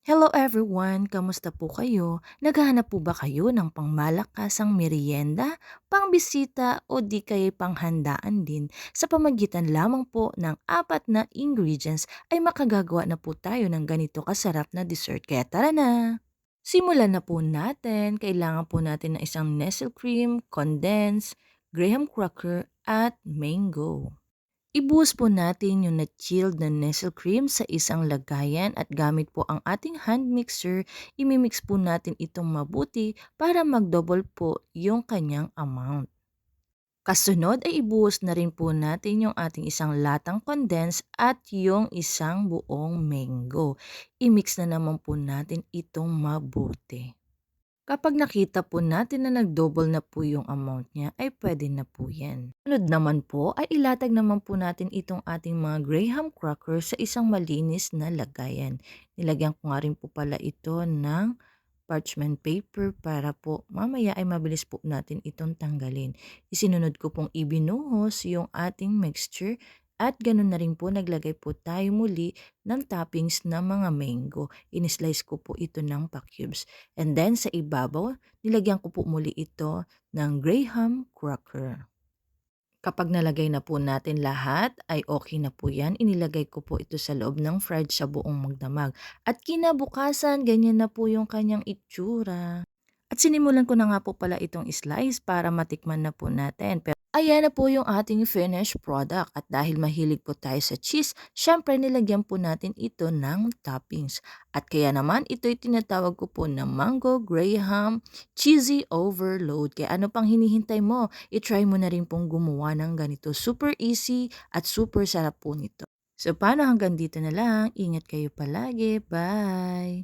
Hello everyone! Kamusta po kayo? Naghahanap po ba kayo ng pangmalakasang merienda, pangbisita o di kaya panghandaan din? Sa pamagitan lamang po ng apat na ingredients ay makagagawa na po tayo ng ganito kasarap na dessert. Kaya tara na! Simulan na po natin. Kailangan po natin ng isang Nestle cream, condensed, graham cracker at mango. Ibuhos po natin yung na-chilled na Nestle cream sa isang lagayan at gamit po ang ating hand mixer, imimix po natin itong mabuti para mag-double po yung kanyang amount. Kasunod ay ibuhos na rin po natin yung ating isang latang condensed at yung isang buong mango. I-mix na naman po natin itong mabuti. Kapag nakita po natin na nag-double na po yung amount niya, ay pwede na po yan. Sunod naman po ay ilatag naman po natin itong ating mga graham cracker sa isang malinis na lagayan. Nilagyan ko nga rin po pala ito ng parchment paper para po mamaya ay mabilis po natin itong tanggalin. Isinunod ko pong ibinuhos yung ating mixture at ganun na rin po naglagay po tayo muli ng toppings na mga mango. In-slice ko po ito ng pa-cubes. And then sa ibabaw, nilagyan ko po muli ito ng graham cracker. Kapag nalagay na po natin lahat, ay okay na po yan. Inilagay ko po ito sa loob ng fridge sa buong magdamag. At kinabukasan, ganyan na po yung kanyang itsura. At sinimulan ko na nga po pala itong slice para matikman na po natin. Pero ayan na po yung ating finished product. At dahil mahilig po tayo sa cheese, syempre nilagyan po natin ito ng toppings. At kaya naman ito'y tinatawag ko po na mango graham cheesy overload. Kaya ano pang hinihintay mo? I-try mo na rin pong gumawa ng ganito. Super easy at super sarap po nito. So paano hanggang dito na lang? Ingat kayo palagi. Bye!